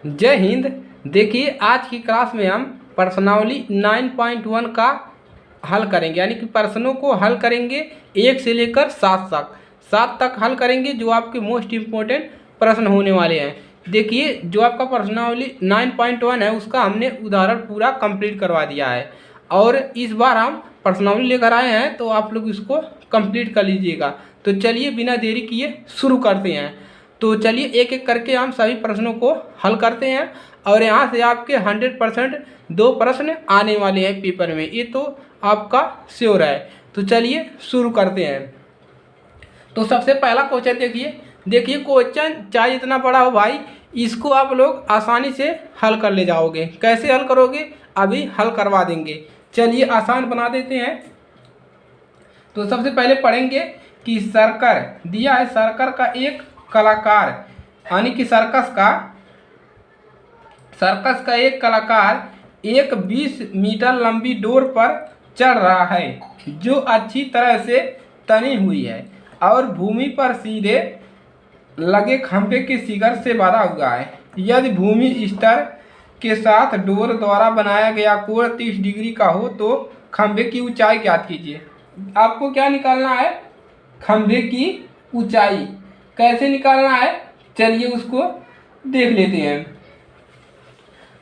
जय हिंद। देखिए आज की क्लास में हम प्रश्नावली 9.1 का हल करेंगे, यानी कि प्रश्नों को हल करेंगे 1 से लेकर 7 तक हल करेंगे, जो आपके मोस्ट इम्पोर्टेंट प्रश्न होने वाले हैं। देखिए जो आपका प्रश्नावली 9.1 है उसका हमने उदाहरण पूरा कंप्लीट करवा दिया है और इस बार हम प्रश्नावली लेकर आए हैं, तो आप लोग इसको कंप्लीट कर लीजिएगा। तो चलिए बिना देरी किए शुरू करते हैं। तो चलिए एक एक करके हम सभी प्रश्नों को हल करते हैं और यहाँ से आपके 100% 2 प्रश्न आने वाले हैं पेपर में, ये तो आपका श्योर है। तो चलिए शुरू करते हैं। तो सबसे पहला क्वेश्चन देखिए क्वेश्चन चाहे जितना बड़ा हो भाई, इसको आप लोग आसानी से हल कर ले जाओगे। कैसे हल करोगे अभी हल करवा देंगे। चलिए आसान बना देते हैं। तो सबसे पहले पढ़ेंगे कि सर्कर दिया है, सर्कर का एक कलाकार यानी कि सर्कस का एक कलाकार एक 20 मीटर लंबी डोर पर चढ़ रहा है जो अच्छी तरह से तनी हुई है और भूमि पर सीधे लगे खंभे के शिखर से बांधा हुआ है। यदि भूमि स्तर के साथ डोर द्वारा बनाया गया कोण 30 डिग्री का हो तो खंभे की ऊंचाई ज्ञात कीजिए। आपको क्या निकालना है? खंभे की ऊंचाई। कैसे निकालना है चलिए उसको देख लेते हैं।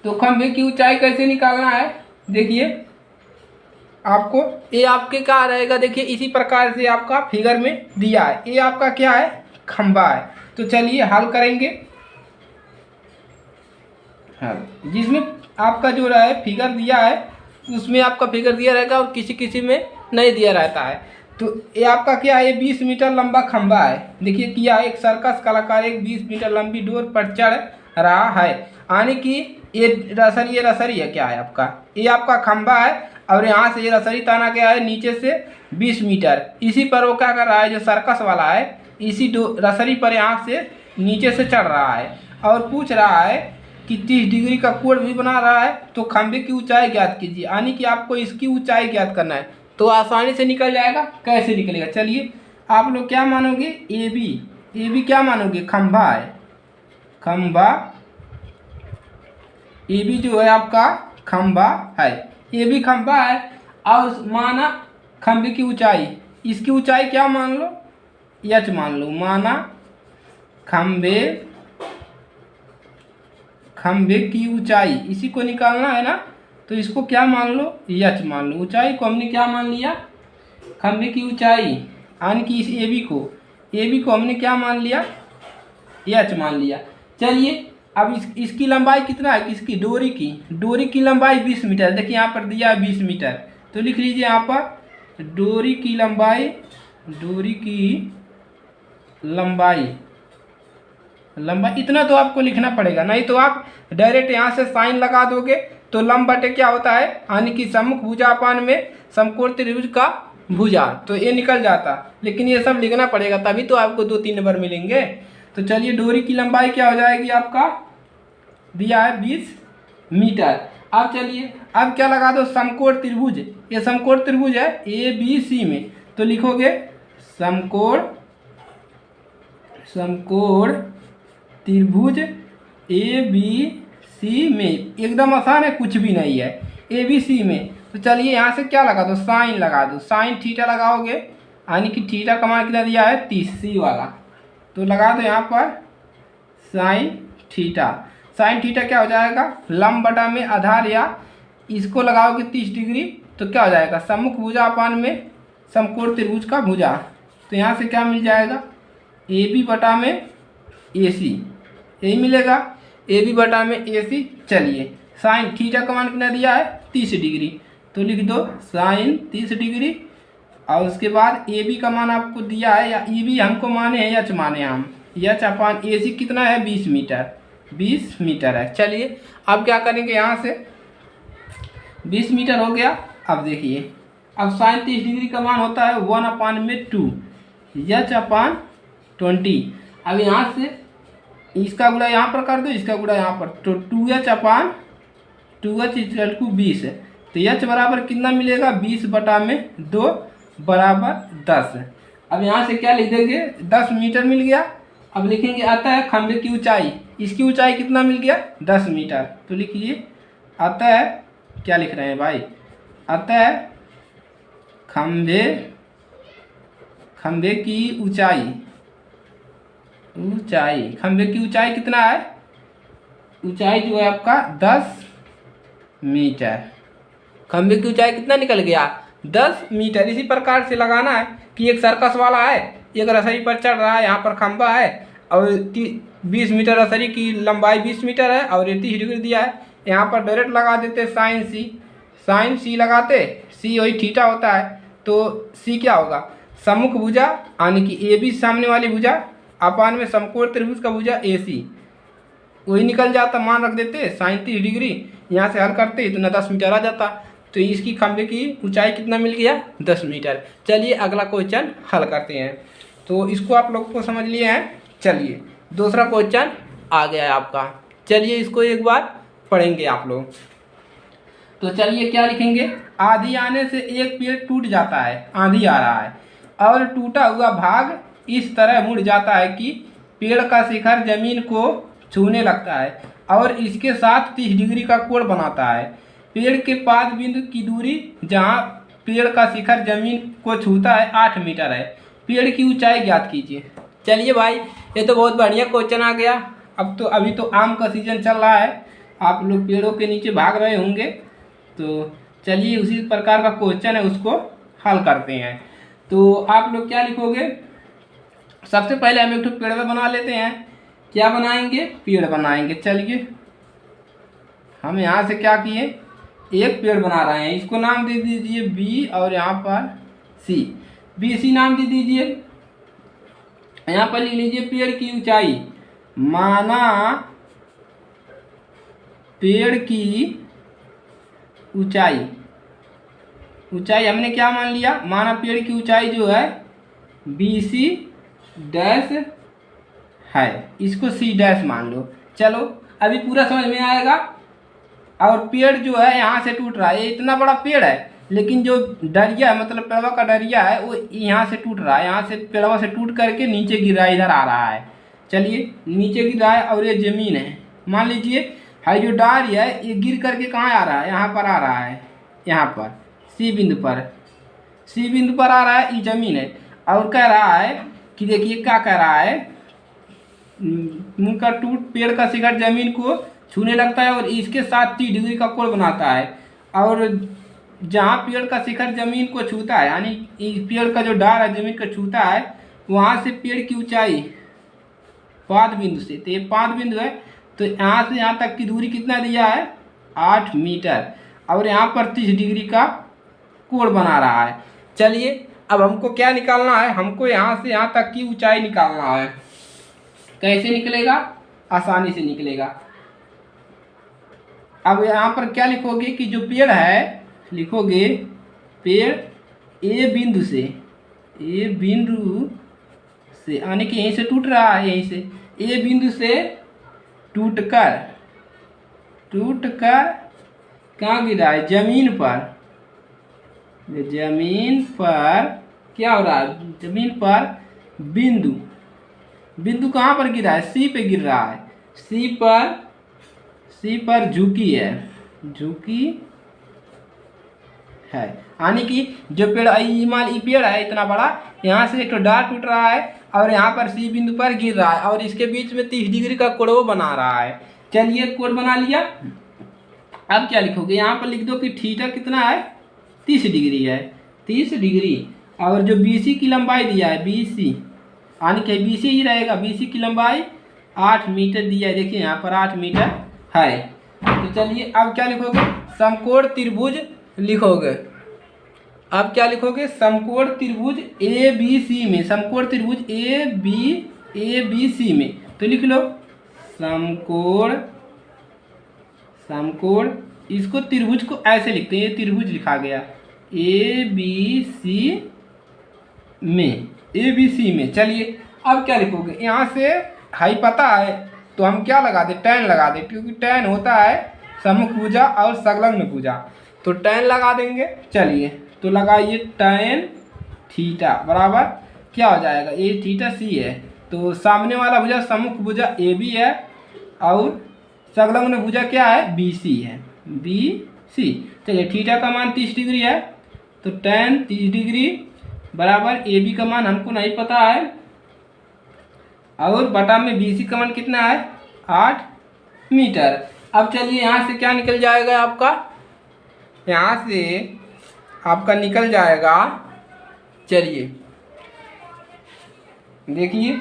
तो खंभे की ऊंचाई कैसे निकालना है, देखिए आपको ये आपके क्या रहेगा, देखिए इसी प्रकार से आपका फिगर में दिया है। ये आपका क्या है? खंभा है। तो चलिए हल करेंगे। जिसमें आपका जो रहा है फिगर दिया है उसमें आपका फिगर दिया रहेगा और किसी किसी में नहीं दिया रहता है। तो ये आपका क्या है? 20 मीटर लंबा खंभा है। देखिए किया है, एक सर्कस कलाकार एक 20 मीटर लंबी डोर पर चढ़ रहा है, यानी कि ये रसरी है। क्या है आपका? ये आपका खंभा है और यहाँ से ये रसरी ताना गया है नीचे से 20 मीटर। इसी पर वो क्या कर रहा है, जो सर्कस वाला है इसी रसरी पर यहाँ से नीचे से चढ़ रहा है और पूछ रहा है कि 30 डिग्री का कोण भी बना रहा है, तो खंभे की ऊंचाई ज्ञात कीजिए। यानी कि आपको इसकी ऊंचाई ज्ञात करना है। तो आसानी से निकल जाएगा। कैसे निकलेगा चलिए आप लोग क्या मानोगे? ए बी क्या मानोगे? खंभा है, खंभा। ए बी जो है आपका खंभा है, ए बी खंभा है और माना खंभे की ऊंचाई, इसकी ऊंचाई क्या मान लो? एच मान लो। माना खंभे की ऊंचाई, इसी को निकालना है ना, तो इसको क्या मान लो? एच मान लो। ऊंचाई को हमने क्या मान लिया? खंभे की ऊंचाई, यानी कि इस ए बी को हमने क्या मान लिया? एच मान लिया। चलिए अब इसकी लंबाई कितना है? किसकी? डोरी की लंबाई 20 मीटर। देखिए यहाँ पर दिया है 20 मीटर, तो लिख लीजिए यहाँ पर डोरी की लंबाई इतना तो आपको लिखना पड़ेगा, नहीं तो आप डायरेक्ट यहाँ से साइन लगा दोगे तो लंब बटे क्या होता है, यानी कि सम्मुख भुजापान में समकोण त्रिभुज का भुजा, तो ये निकल जाता। लेकिन ये सब लिखना पड़ेगा तभी तो आपको 2-3 नंबर मिलेंगे। तो चलिए डोरी की लंबाई क्या हो जाएगी? आपका दिया है 20 मीटर। अब चलिए अब क्या लगा दो? समकोण त्रिभुज। ये समकोण त्रिभुज है ए बी सी में, तो लिखोगे समकोण त्रिभुज ए बी सी में। एकदम आसान है, कुछ भी नहीं है। ए बी सी में, तो चलिए यहाँ से क्या लगा दो? साइन लगा दो। साइन थीटा लगाओगे, यानी कि थीटा का मान कितना दिया है? 30 सी वाला, तो लगा दो यहाँ पर साइन थीटा। साइन थीटा क्या हो जाएगा? लंब बटा में आधार, या इसको लगाओगे 30 डिग्री तो क्या हो जाएगा? सम्मुख भुजापान में समकोण त्रिभुज का भुजा। तो यहाँ से क्या मिल जाएगा? ए बी बटा में ए सी, यही मिलेगा, ए बी बटा में ए सी। चलिए साइन थीटा का मान कितना दिया है? 30 डिग्री, तो लिख दो साइन 30 डिग्री। और उसके बाद ए बी का मान आपको दिया है, या ए बी हमको माने हैं एच माने हम, एच अपान ए सी कितना है? 20 मीटर है। चलिए अब क्या करेंगे, यहाँ से 20 मीटर हो गया। अब देखिए अब साइन 30 डिग्री का मान होता है 1/2 एच अपान 20। अब यहाँ से इसका गुणा यहाँ पर कर दो, इसका गुणा यहाँ पर, तो 2h upon 2h equal to 20 है। तो h बराबर कितना मिलेगा? 20 बटा में 2 बराबर 10। अब यहाँ से क्या लिख देंगे? 10 मीटर मिल गया। अब लिखेंगे अतः खंभे की ऊंचाई, इसकी ऊंचाई कितना मिल गया 10 मीटर। तो लिखिए अतः, क्या लिख रहे हैं भाई, अतः खंभे की ऊंचाई खंभे की ऊंचाई कितना है, ऊंचाई जो है आपका 10 मीटर। खंभे की ऊंचाई कितना निकल गया 10 मीटर। इसी प्रकार से लगाना है कि एक सर्कस वाला है, एक रसरी पर चढ़ रहा है, यहाँ पर खंभा है और 20 मीटर रसरी की लंबाई 20 मीटर है और ये 30 डिग्री दिया है। यहाँ पर डायरेक्ट लगा देते साइन सी लगाते, सी वही थीटा होता है। तो सी क्या होगा, सम्मुख भुजा यानी कि ए बी सामने वाली भुजा अपान में समकोण त्रिभुज का भुजा ए सी, वही निकल जाता, मान रख देते साइन 30 डिग्री, यहाँ से हल करते तो ना 10 मीटर आ जाता। तो इसकी खंभे की ऊंचाई कितना मिल गया 10 मीटर। चलिए अगला क्वेश्चन हल करते हैं। तो इसको आप लोग को समझ लिए हैं। चलिए दूसरा क्वेश्चन आ गया है आपका, चलिए इसको एक बार पढ़ेंगे आप लोग। तो चलिए क्या लिखेंगे, आंधी आने से एक पेड़ टूट जाता है, आंधी आ रहा है और टूटा हुआ भाग इस तरह मुड़ जाता है कि पेड़ का शिखर जमीन को छूने लगता है और इसके साथ 30 डिग्री का कोण बनाता है। पेड़ के पाद बिंदु की दूरी जहाँ पेड़ का शिखर जमीन को छूता है 8 मीटर है। पेड़ की ऊंचाई ज्ञात कीजिए। चलिए भाई ये तो बहुत बढ़िया क्वेश्चन आ गया। अब तो अभी तो आम का सीजन चल रहा है, आप लोग पेड़ों के नीचे भाग रहे होंगे। तो चलिए उसी प्रकार का क्वेश्चन है, उसको हल करते हैं। तो आप लोग क्या लिखोगे, सबसे पहले हम एक पेड़ बना लेते हैं। क्या बनाएंगे, पेड़ बनाएंगे। चलिए हम यहाँ से क्या किए, एक पेड़ बना रहे हैं, इसको नाम दे दीजिए बी और यहाँ पर सी, बी सी नाम दे दीजिए। यहाँ पर लिख लीजिए पेड़ की ऊंचाई, माना पेड़ की ऊंचाई हमने क्या मान लिया, माना पेड़ की ऊंचाई जो है BC डैश है, इसको C डैश मान लो। चलो अभी पूरा समझ में आएगा। और पेड़ जो है यहाँ से टूट रहा है, ये इतना बड़ा पेड़ है लेकिन जो डरिया मतलब पेड़वा का डरिया है वो यहाँ से टूट रहा है, यहाँ से पेड़वा से टूट करके नीचे गिर रहा है, इधर आ रहा है। चलिए नीचे गिर रहा है और ये जमीन है, मान लीजिए है जो डारी है ये गिर करके कहाँ आ रहा है, यहाँ पर आ रहा है, यहाँ पर सी बिंदु पर आ रहा है, ये जमीन है। और कह रहा है कि देखिए क्या कह रहा है, मुंह का टूट पेड़ का शिखर जमीन को छूने लगता है और इसके साथ 30 डिग्री का कोण बनाता है। और जहाँ पेड़ का शिखर जमीन को छूता है यानी पेड़ का जो डार है जमीन को छूता है, वहाँ से पेड़ की ऊंचाई पाद बिंदु से, तो ये पाद बिंदु है, तो यहाँ से यहाँ तक की दूरी कितना दिया है 8 मीटर और यहाँ पर 30 डिग्री का कोण बना रहा है। चलिए अब हमको क्या निकालना है, हमको यहाँ से यहाँ तक की ऊंचाई निकालना है। कैसे निकलेगा, आसानी से निकलेगा। अब यहाँ पर क्या लिखोगे कि जो पेड़ है, लिखोगे पेड़ ए बिंदु से यानी कि यहीं से टूट रहा है, यहीं से ए बिंदु से टूटकर कहाँ गिरा है, जमीन पर क्या हो रहा है, जमीन पर बिंदु कहाँ पर गिरा है, सी पे गिर रहा है, सी पर झुकी है यानी कि जो पेड़ ई पेड़ है इतना बड़ा, यहाँ से एक तो डार टूट रहा है और यहाँ पर सी बिंदु पर गिर रहा है और इसके बीच में 30 डिग्री का कोण बना रहा है। चलिए कोण बना लिया। अब क्या लिखोगे, यहाँ पर लिख दो कि थीटा कितना है 30 डिग्री है, 30 डिग्री। और जो BC की लंबाई दिया है BC यानी कि BC ही रहेगा, BC की लंबाई 8 मीटर दिया है, देखिए यहाँ पर 8 मीटर है। तो चलिए अब क्या लिखोगे, समकोण त्रिभुज लिखोगे। अब क्या लिखोगे, समकोण त्रिभुज ABC में, समकोण त्रिभुज ABC में, तो लिख लो समकोण इसको त्रिभुज को ऐसे लिखते हैं, ये त्रिभुज लिखा गया ABC में। चलिए अब क्या लिखोगे, यहाँ से हाई पता है तो हम क्या लगा दे, tan लगा दे, क्योंकि tan होता है सम्मुख भुजा और संलग्न भुजा, तो tan लगा देंगे। चलिए तो लगाइए tan थीटा बराबर क्या हो जाएगा, ये थीटा C है, तो सामने वाला भुजा सम्मुख भुजा AB है और संलग्न भुजा क्या है, बी सी है, बी सी। चलिए थीटा का मान 30 डिग्री है, तो tan 30 डिग्री बराबर ए बी का मान हमको नहीं पता है, और बटा में बी सी का मान कितना है, 8 मीटर। अब चलिए यहाँ से क्या निकल जाएगा आपका, यहाँ से आपका निकल जाएगा, चलिए देखिए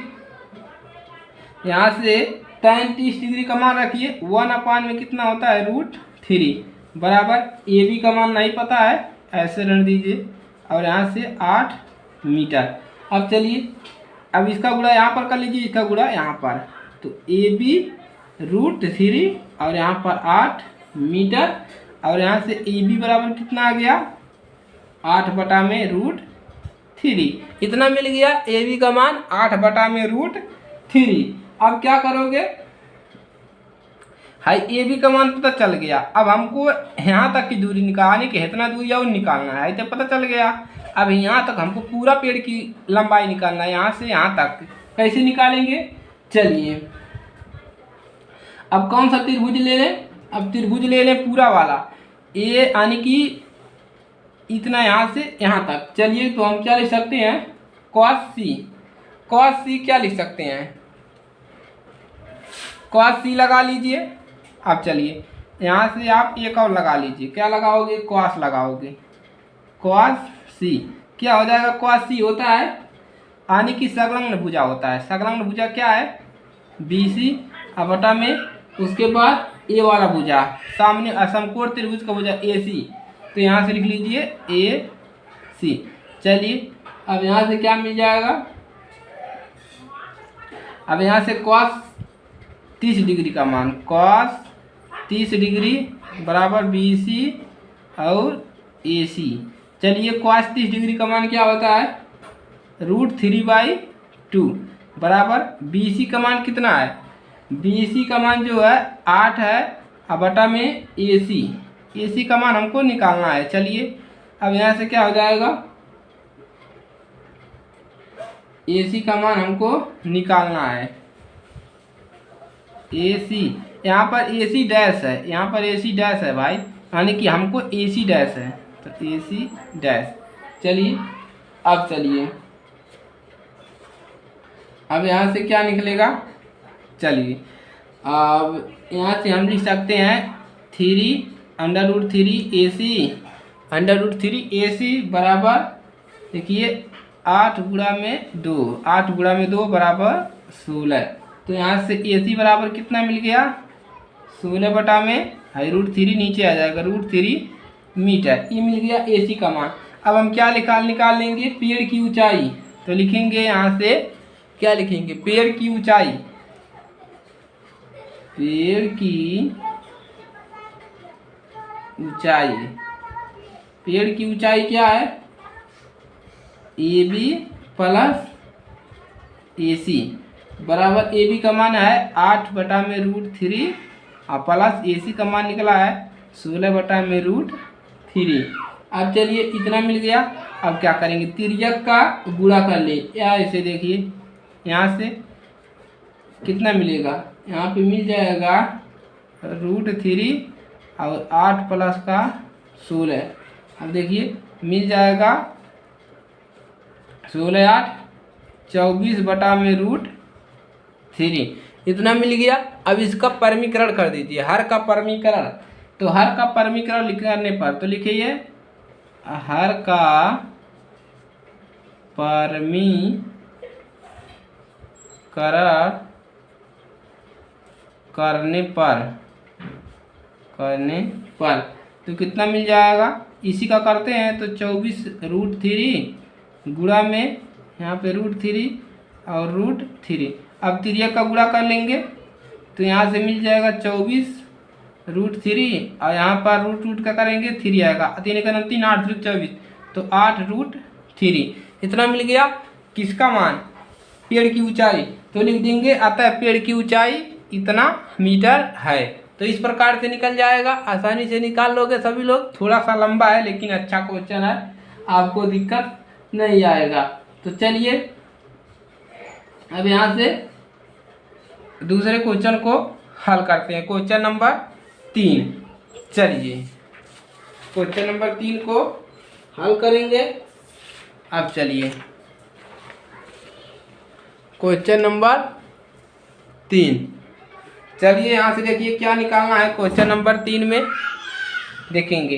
यहाँ से tan 30 डिग्री का मान रखिए, 1/, में कितना होता है, √3 बराबर ए बी का मान नहीं पता है, ऐसे रख दीजिए, और यहाँ से 8 मीटर। अब चलिए अब इसका गुणा यहाँ पर कर लीजिए, इसका गुणा यहाँ पर, तो ए बी √3 और यहाँ पर 8 मीटर, और यहाँ से ए बी बराबर कितना आ गया, 8/√3, इतना मिल गया ए बी का मान 8/√3। अब क्या करोगे, हाई ए बी का मान पता चल गया, अब हमको यहाँ तक की दूरी निकालनी कि इतना दूरी और निकालना है, तो पता चल गया। अब यहाँ तक हमको पूरा पेड़ की लंबाई निकालना है, यहाँ से यहाँ तक कैसे निकालेंगे, चलिए अब कौन सा त्रिभुज ले लें, अब त्रिभुज ले लें पूरा वाला, ए यानी कि इतना यहाँ से यहाँ तक। चलिए तो हम क्या लिख सकते हैं, cos c क्या लिख सकते हैं, cos c लगा लीजिए। अब चलिए यहाँ से आप एक और लगा लीजिए, क्या लगाओगे, cos लगाओगे, cos c क्या हो जाएगा, cos c होता है यानी कि संलग्न भुजा होता है, संलग्न भुजा क्या है, बी सी, अब बटा में उसके बाद ए वाला भुजा, सामने असमकोण त्रिभुज का भुजा ए सी, तो यहाँ से लिख लीजिए ए सी। चलिए अब यहाँ से क्या मिल जाएगा, अब यहाँ से cos 30 डिग्री का मान, cos 30 डिग्री बराबर बी सी और ए सी। चलिए cos 30 डिग्री का मान क्या होता है, √3/2 बराबर बी सी का मान कितना है, बी सी का मान जो है 8 है, अब बटा में ए सी का मान हमको निकालना है। चलिए अब यहाँ से क्या हो जाएगा, ए सी का मान हमको निकालना है, ए सी, यहाँ पर ए सी डैश है, यहाँ पर ए सी डैश है भाई, यानी कि हमको ए सी डैश है, तो ए सी डैश। चलिए अब चलिए अब यहाँ से क्या निकलेगा, चलिए अब यहाँ से हम लिख सकते हैं 3√3 AC बराबर, देखिए 8 गुणा में 2, 8 गुणा में 2 बराबर 16, तो यहाँ से AC बराबर कितना मिल गया, 16 बटा में √3 नीचे आ जाएगा, √3 मीटर, ये मिल गया AC का मान। अब हम क्या निकाल लेंगे, पेड़ की ऊंचाई, तो लिखेंगे यहाँ से क्या लिखेंगे, पेड़ की ऊंचाई, पेड़ की ऊंचाई, पेड़ की ऊंचाई क्या है, ए बी प्लस ए सी बराबर, ए बी का मान है 8 बटा में √3 और प्लस ए सी का मान निकला है 16 बटा में √3। अब चलिए इतना मिल गया, अब क्या करेंगे, तिर्यक का गुणा कर ले, या ऐसे देखिए यहाँ से कितना मिलेगा, यहाँ पे मिल जाएगा √3 और 8 प्लस का 16, अब देखिए मिल जाएगा 16 8 24 बटा में √3, इतना मिल गया। अब इसका परमीकरण कर दीजिए, हर का परमीकरण, तो हर का परमीकरण लिखने पर तो लिखिए हर का परमीकरण करने पर तो कितना मिल जाएगा, इसी का करते हैं तो 24√3 गुणा में यहाँ पे √3 और √3, अब तिर्यक का गुणा कर लेंगे तो यहाँ से मिल जाएगा 24√3 और यहाँ पर रूट का करेंगे 3 आएगा, 3 का 3 8 3 24, तो 8√3, इतना मिल गया किसका मान, पेड़ की ऊंचाई, तो लिख देंगे अतः पेड़ की ऊंचाई इतना मीटर है। तो इस प्रकार से निकल जाएगा, आसानी से निकाल लोगे सभी लोग, थोड़ा सा लंबा है लेकिन अच्छा क्वेश्चन है, आपको दिक्कत नहीं आएगा। तो चलिए अब यहाँ से दूसरे क्वेश्चन को हल करते हैं क्वेश्चन नंबर 3। चलिए क्वेश्चन नंबर 3 को हल करेंगे। अब चलिए क्वेश्चन नंबर 3, चलिए यहाँ से देखिए क्या निकालना है। क्वेश्चन नंबर 3 में देखेंगे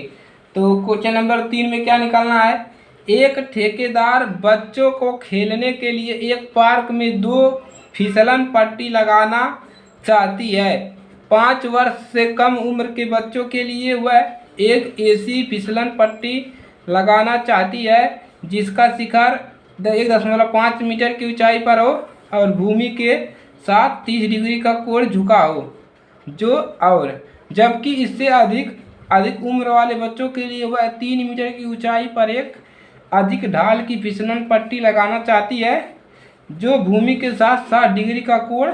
तो क्वेश्चन नंबर 3 में क्या निकालना है। एक ठेकेदार बच्चों को खेलने के लिए एक पार्क में 2 फिसलन पट्टी लगाना चाहती है। 5 वर्ष से कम उम्र के बच्चों के लिए वह एक ऐसी फिसलन पट्टी लगाना चाहती है जिसका शिखर 1.5 मीटर की ऊंचाई पर हो और भूमि के साथ 30 डिग्री का कोण झुका हो, जो और जबकि इससे अधिक उम्र वाले बच्चों के लिए वह 3 मीटर की ऊंचाई पर एक अधिक ढाल की फिसलन पट्टी लगाना चाहती है जो भूमि के साथ 60 डिग्री का कोण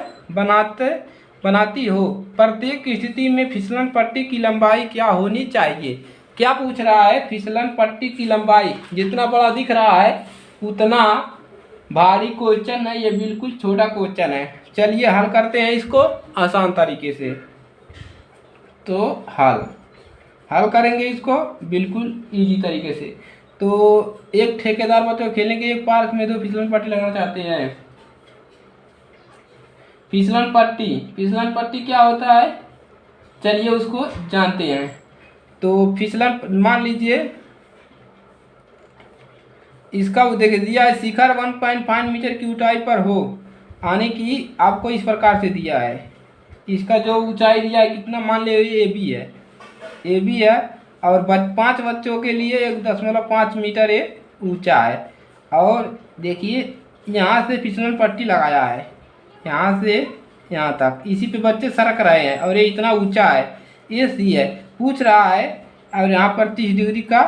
बनाती हो। प्रत्येक स्थिति में फिसलन पट्टी की लंबाई क्या होनी चाहिए। क्या पूछ रहा है, फिसलन पट्टी की लंबाई। जितना बड़ा दिख रहा है उतना भारी क्वेश्चन है, ये बिल्कुल छोटा क्वेश्चन है। चलिए हल करते हैं इसको आसान तरीके से। तो हल करेंगे इसको बिल्कुल इजी तरीके से। तो एक ठेकेदार बच्चों खेलने के एक पार्क में 2 फिसलन पट्टी लगाना चाहते हैं। फिसलन पट्टी क्या होता है, चलिए उसको जानते हैं। तो फिसलन मान लीजिए इसका देखिए दिया है शिखर 1.5 मीटर की ऊंचाई पर हो, आने की आपको इस प्रकार से दिया है। इसका जो ऊंचाई दिया है कितना, मान ले ए बी है और 5 बच्चों के लिए 1.5 मीटर ये ऊंचा है। और देखिए यहाँ से फिसलन पट्टी लगाया है, यहाँ से यहाँ तक, इसी पे बच्चे सरक रहे हैं और ये इतना ऊंचा है, ये सी है। पूछ रहा है और यहाँ पर 30 डिग्री का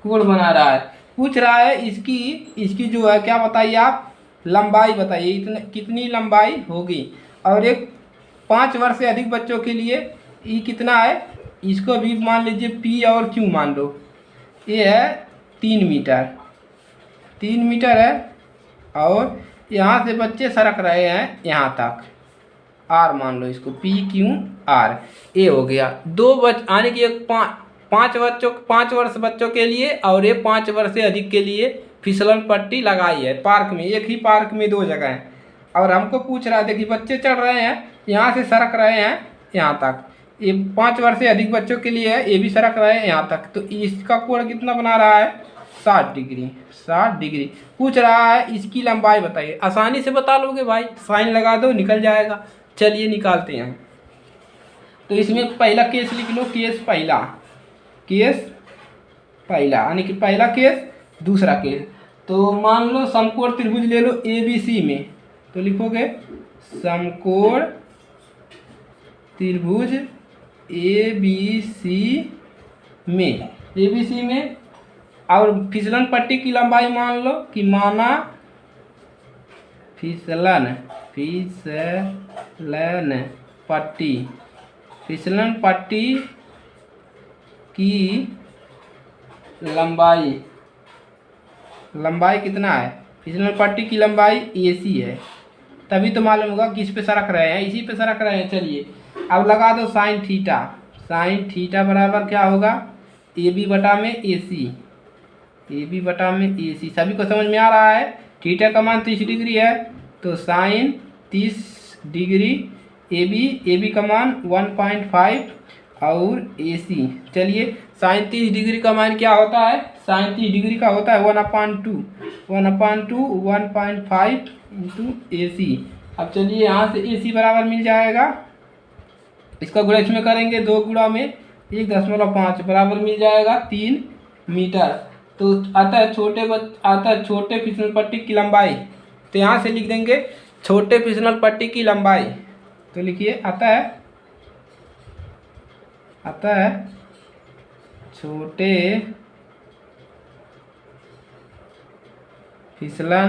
कोण बना रहा है। पूछ रहा है इसकी जो है क्या बताइए आप, लंबाई बताइए, इतने कितनी लंबाई होगी। और एक 5 वर्ष से अधिक बच्चों के लिए ये कितना है, इसको भी मान लीजिए पी और क्यू मान लो। ये है 3 मीटर है और यहाँ से बच्चे सरक रहे हैं यहाँ तक, आर मान लो इसको, पी क्यू आर, ए हो गया। 2 आने की एक 5 वर्ष बच्चों के लिए और ये 5 वर्ष से अधिक के लिए फिसलन पट्टी लगाई है पार्क में, एक ही पार्क में 2 जगह हैं। और हमको पूछ रहा है, देखिए बच्चे चढ़ रहे हैं, यहाँ से सरक रहे हैं यहाँ तक, ये 5 वर्ष से अधिक बच्चों के लिए है, ये भी सरक रहे हैं यहाँ तक। तो इसका कोण कितना बना रहा है, 60 डिग्री। पूछ रहा है इसकी लंबाई बताइए। आसानी से बता लोगे भाई, साइन लगा दो निकल जाएगा। चलिए निकालते हैं। तो इसमें पहला केस लिख लो, केस पहला यानी कि पहला केस, दूसरा केस। तो मान लो समकोण त्रिभुज ले लो ABC में, तो लिखोगे समकोण त्रिभुज ABC में और फिसलन पट्टी की लंबाई मान लो कि माना फिसलन पट्टी की लंबाई कितना है, फिसलन पट्टी की लंबाई AC है, तभी तो मालूम होगा किस पे सरक रहे हैं, इसी पे सरक रहे हैं। चलिए अब लगा दो साइन थीटा बराबर क्या होगा, AB बटा में AC, सभी को समझ में आ रहा है। थीटा का मान 30 डिग्री है तो साइन 30 डिग्री, AB का मान 1.5 और AC। चलिए साइन 30 डिग्री का मान क्या होता है, साइन 30 डिग्री का होता है 1/2 1.5 इंटू AC। अब चलिए यहाँ से AC बराबर मिल जाएगा, इसका गुणा इसमें करेंगे, 2 गुणा में 1.5 बराबर मिल जाएगा 3 मीटर। तो आता है छोटे फिसलन पट्टी की लंबाई, तो यहाँ से लिख देंगे छोटे फिसलन पट्टी की लंबाई। तो लिखिए आता है छोटे फिसलन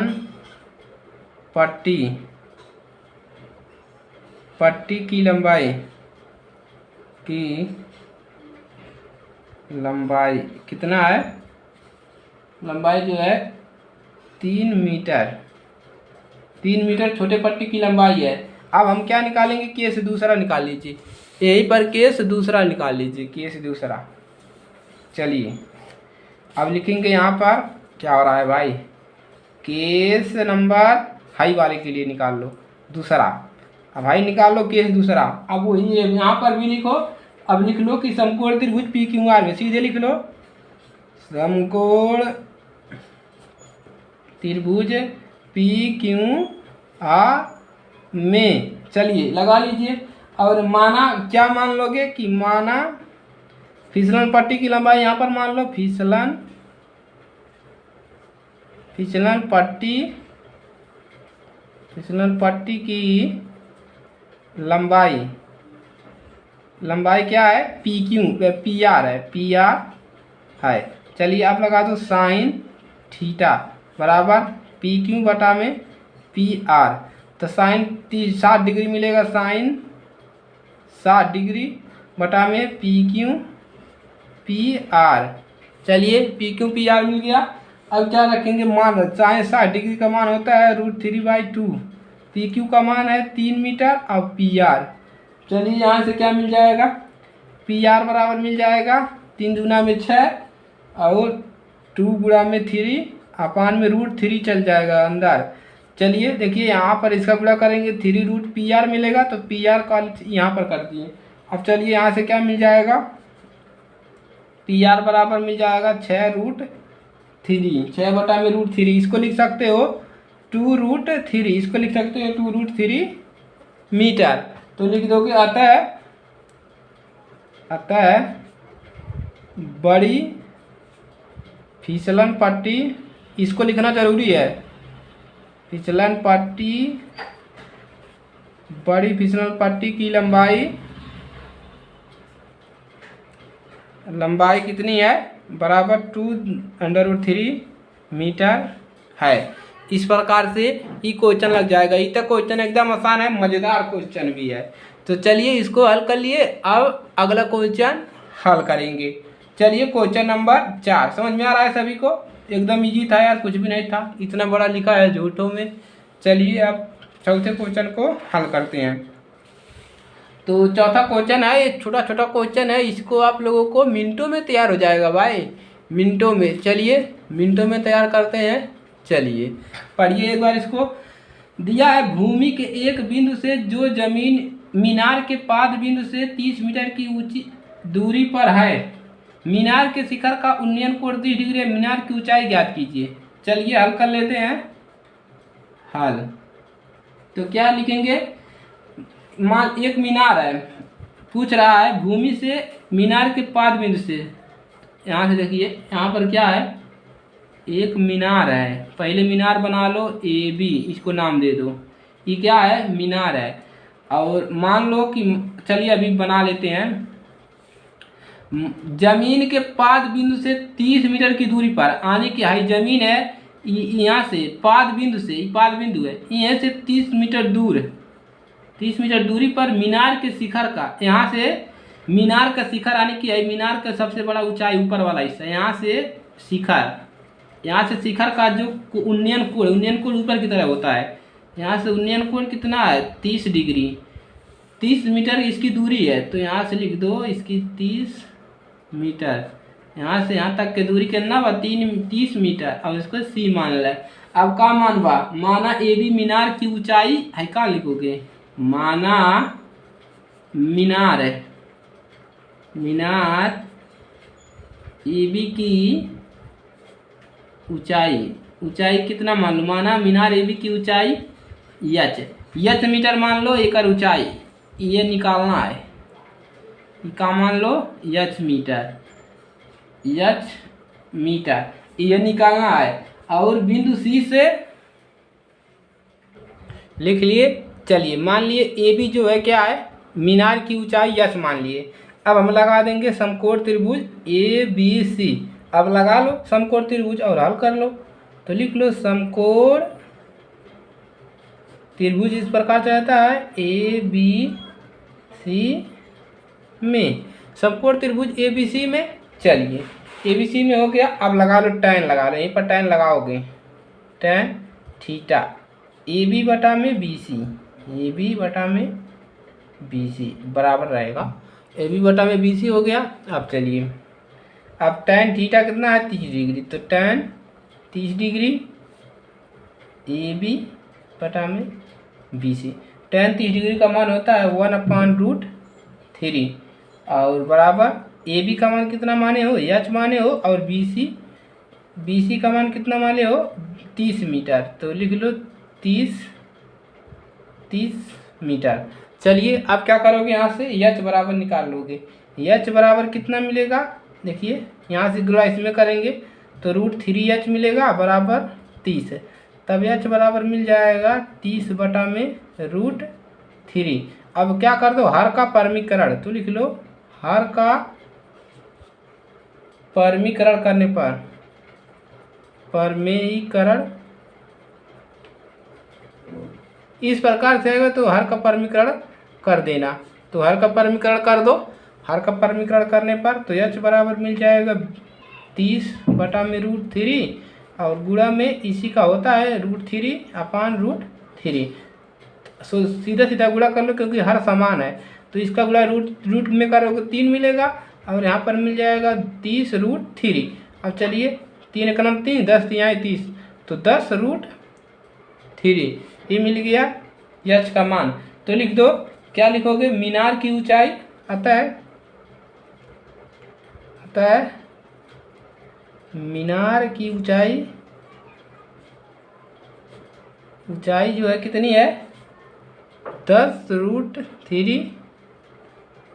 पट्टी की लंबाई कितना है, लंबाई जो है 3 मीटर छोटे पट्टी की लंबाई है। अब हम क्या निकालेंगे, केस दूसरा निकाल लीजिए, यहीं पर केस दूसरा निकाल लीजिए, केस दूसरा। चलिए अब लिखेंगे यहाँ पर क्या हो रहा है भाई, केस नंबर हाई वाले के लिए निकाल लो दूसरा। अब भाई निकाल लो केस दूसरा। अब वही यहाँ पर भी लिखो, अब लिख लो कि समकोण त्रिभुज पी क्यू आर में, सीधे लिख लो समकोण त्रिभुज पी क्यू आर में। चलिए लगा लीजिए। और माना क्या मान लोगे कि माना फिसलन पट्टी की लंबाई यहाँ पर मान लो, फिसलन पट्टी की लंबाई क्या है, पी आर है। चलिए आप लगा दो साइन थीटा बराबर पी क्यू बटा में पी आर। तो साइन 60 डिग्री मिलेगा, साइन 60 डिग्री बटा में पी क्यू पी आर। चलिए पी क्यू पी आर मिल गया। अब क्या रखेंगे, मान साइन 60 डिग्री का मान होता है √3/2, पी क्यू का मान है 3 मीटर और पी आर। चलिए यहाँ से क्या मिल जाएगा, पी आर बराबर मिल जाएगा 3 दूना में 6 और 2 गुणा में 3 अपान में √3 चल जाएगा अंदर। चलिए देखिए यहाँ पर इसका गुणा करेंगे 3√PR मिलेगा, तो PR का यहाँ पर कर दिए। अब चलिए यहाँ से क्या मिल जाएगा, PR बराबर मिल जाएगा 6√3, 6 बटा में √3, इसको लिख सकते हो 2√3, इसको लिख सकते हो 2√3 मीटर। तो लिख दोगे अतः बड़ी फिसलन पट्टी, इसको लिखना जरूरी है, फिसलन पट्टी, बड़ी फिसलन पट्टी की लंबाई कितनी है, बराबर 2√3 मीटर है। इस प्रकार से ये क्वेश्चन लग जाएगा। ये तक क्वेश्चन एकदम आसान है, मज़ेदार क्वेश्चन भी है। तो चलिए इसको हल कर लिए। अब अगला क्वेश्चन हल करेंगे। चलिए क्वेश्चन नंबर 4 समझ में आ रहा है सभी को, एकदम इजी था यार, कुछ भी नहीं था, इतना बड़ा लिखा है झूठों में। चलिए अब चौथे क्वेश्चन को हल करते हैं। तो चौथा क्वेश्चन है, ये छोटा छोटा क्वेश्चन है, इसको आप लोगों को मिनटों में तैयार हो जाएगा भाई, मिनटों में। चलिए मिनटों में तैयार करते हैं। चलिए पढ़िए एक बार इसको। दिया है भूमि के एक बिंदु से जो जमीन मीनार के पाद बिंदु से 30 मीटर की ऊंची दूरी पर है, मीनार के शिखर का उन्नयन कोण 30 डिग्री है, मीनार की ऊंचाई ज्ञात कीजिए। चलिए हल कर लेते हैं। हल तो क्या लिखेंगे, मान एक मीनार है, पूछ रहा है भूमि से मीनार के पाद बिंदु से। यहाँ से देखिए यहाँ पर क्या है, एक मीनार है, पहले मीनार बना लो AB, इसको नाम दे दो, ये क्या है मीनार है। और मान लो कि चलिए अभी बना लेते हैं, जमीन के पाद बिंदु से 30 मीटर की दूरी पर आने की हाई जमीन है, यहाँ से पाद बिंदु से, पाद बिंदु है यहाँ से 30 मीटर दूर, 30 मीटर दूरी पर मीनार के शिखर का, यहाँ से मीनार का शिखर आने की है, मीनार का सबसे बड़ा ऊंचाई ऊपर वाला हिस्सा, यहाँ से शिखर, यहाँ से शिखर का जो उन्नयन कोण ऊपर की तरफ होता है, यहाँ से उन्नयन कोण कितना है 30 डिग्री, 30 मीटर इसकी दूरी है। तो यहाँ से लिख दो इसकी 30 मीटर, यहाँ से यहाँ तक की दूरी कितना बा 30 मीटर। अब इसको C मान लें। अब का मान बा, माना AB मीनार की ऊंचाई है, का लिखोगे माना मीनार है, मीनार AB की ऊंचाई कितना मान लो, माना मीनार AB की ऊंचाई H मीटर मान लो, एक ऊंचाई ये निकालना है, का मान लो H मीटर ये निकालना है। और बिंदु C से लिख लिए। चलिए मान लिए AB जो है क्या है, मीनार की ऊंचाई H मान लिए। अब हम लगा देंगे समकोण त्रिभुज ABC। अब लगा लो समकोण त्रिभुज और हल कर लो। तो लिख लो समकोण त्रिभुज इस प्रकार रहता है ABC में, समकोण त्रिभुज ABC में। चलिए ABC में हो गया। अब लगा लो tan, लगा लो, यहीं पर tan लगाओगे, tan थीटा AB बटा में BC, ए बी बटा में बी सी बराबर रहेगा, ए बी बटा में बी सी हो गया। अब चलिए, अब tan थीटा कितना है 30 डिग्री, तो tan 30 डिग्री ए बी बटा में बी सी। tan 30 डिग्री का मान होता है 1/√3 और बराबर ए बी का मान कितना माने हो, एच माने हो, और बी सी का मान कितना माने हो 30 मीटर, तो लिख लो 30 मीटर। चलिए अब क्या करोगे, यहाँ से एच बराबर निकाल लोगे। एच बराबर कितना मिलेगा, देखिए यहाँ से गुणा इसमें करेंगे तो √3h मिलेगा बराबर 30, तब एच बराबर मिल जाएगा 30 बटा में √3। अब क्या कर दो, हर का परमीकरण, तो लिख लो हर का परमीकरण करने पर, परमेयीकरण इस प्रकार से आएगा, तो हर का परमीकरण कर देना, तो हर का परमीकरण कर दो। हर का परमीकरण करने पर तो एच बराबर मिल जाएगा 30 बटा में √3 और गुणा में इसी का होता है √3/√3। सो सीधा सीधा गुणा कर लो क्योंकि हर समान है, तो इसका गुणा रूट में करोगे 3 मिलेगा और यहाँ पर मिल जाएगा 30√3। अब चलिए 3 एक नम 3, 10 यहाँ 30, तो 10√3 ये मिल गया एच का मान। तो लिख दो, क्या लिखोगे, मीनार की ऊंचाई अतः मीनार की ऊंचाई जो है कितनी है 10√3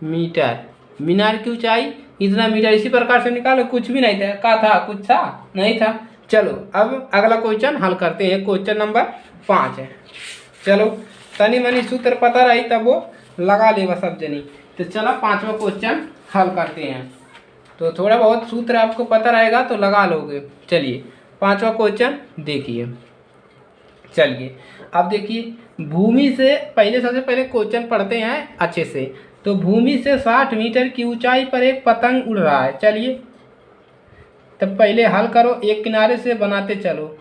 मीटर। मीनार की ऊंचाई इतना मीटर, इसी प्रकार से निकालो, कुछ भी नहीं था, क्या था, कुछ था नहीं था। चलो अब अगला क्वेश्चन हल करते हैं, क्वेश्चन नंबर 5 है। चलो तनी मनी सूत्र पता रही तब वो लगा लेगा सब जनी। तो चलो 5वां क्वेश्चन हल करते हैं, तो थोड़ा बहुत सूत्र आपको पता रहेगा तो लगा लोगे। चलिए 5वां क्वेश्चन देखिए। चलिए अब देखिए, भूमि से पहले सबसे पहले क्वेश्चन पढ़ते हैं अच्छे से। तो भूमि से 60 मीटर की ऊंचाई पर एक पतंग उड़ रहा है। चलिए तब पहले हल करो, एक किनारे से बनाते चलो।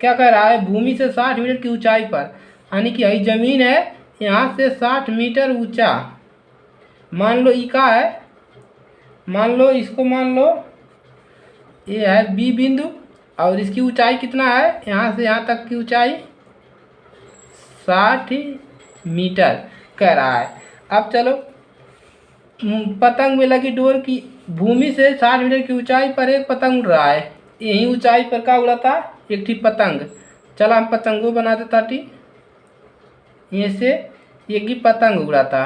क्या कह रहा है, भूमि से 60 मीटर की ऊंचाई पर, यानी कि यही जमीन है, यहाँ से 60 मीटर ऊंचा मान लो ई का है, मान लो इसको, मान लो ये है बी बिंदु और इसकी ऊंचाई कितना है, यहाँ से यहाँ तक की ऊंचाई 60 मीटर कह रहा है। अब चलो पतंग में लगी डोर की, भूमि से 60 मीटर की ऊंचाई पर एक पतंग उड़ रहा है। यही ऊंचाई पर क्या उड़ा था, एक ठीक पतंग। चला हम पतंग को बना देता टी, ये से एक ही पतंग उड़ा था,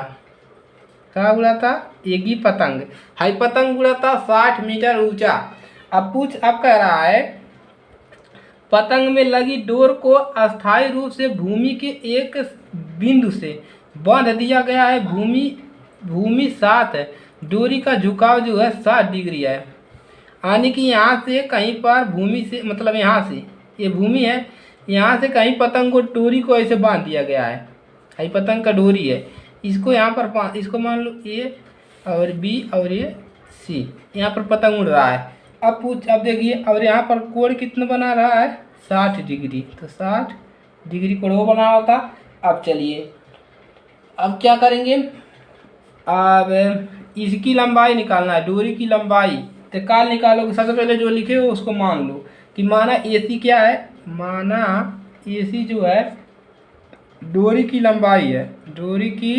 क्या उड़ा था, एक ही पतंग, हाई पतंग उड़ा था 60 मीटर ऊंचा। अब कह रहा है, पतंग में लगी डोर को अस्थायी रूप से भूमि के एक बिंदु से बांध दिया गया है। भूमि 7 है, डोरी का झुकाव जो है 60 डिग्री है, यानी कि यहाँ से कहीं पर भूमि से, मतलब यहाँ से ये भूमि है, यहाँ से कहीं पतंग को डोरी को ऐसे बांध दिया गया है। हाई पतंग का डोरी है, इसको यहाँ पर इसको मान लो ए और बी और ये सी, यहाँ पर पतंग उड़ रहा है। अब देखिए, और यहाँ पर कोण कितना बना रहा है 60 डिग्री, तो 60 डिग्री कोण वो बना होता। अब चलिए अब क्या करेंगे, अब इसकी लंबाई निकालना है, डोरी की लंबाई। तो काल निकालोगे, सबसे पहले जो लिखे हो उसको मान लो कि माना AC क्या है, माना AC जो है डोरी की लंबाई है, डोरी की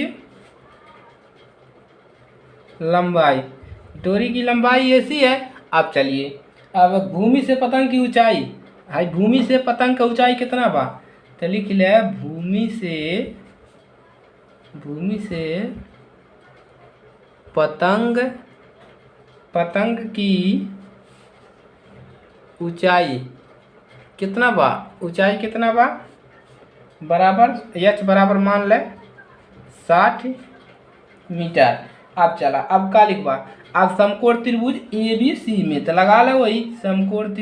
लंबाई AC है। अब चलिए, अब भूमि से पतंग की ऊंचाई, हाई भूमि से पतंग का ऊंचाई कितना बा, तो लिख ले भूमि से पतंग की ऊंचाई कितना बा, बराबर एच बराबर मान ले 60 मीटर। अब चला, अब का लिखवा, अब समकोण त्रिभुज ABC में, तो लगा लो वही समकोण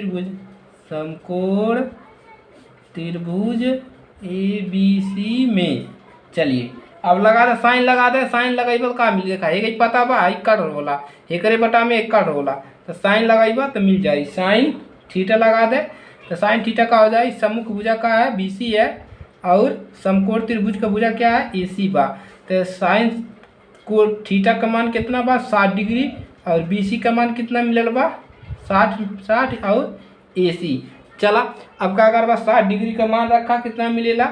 त्रिभुज ABC में। चलिए अब लगा दे, साइन लगा दे, साइन लगाइबा का मिल गया, एक पता बा एक काट होला, एकरे बटा में एक काट होला, तो साइन लगाइबा तो मिल जाए, साइन थीटा लगा दे, तो साइन थीटा का हो जाए, सम्मुख भुजा का है BC है, और समकोण त्रिभुज का भुजा क्या है AC बा। तो साइन को थीटा का मान कितना बा 60 डिग्री और BC का मान कितना मिलल बा 60 और AC। चला अब क्या कर बा 60 डिग्री का मान रखा कितना मिलेला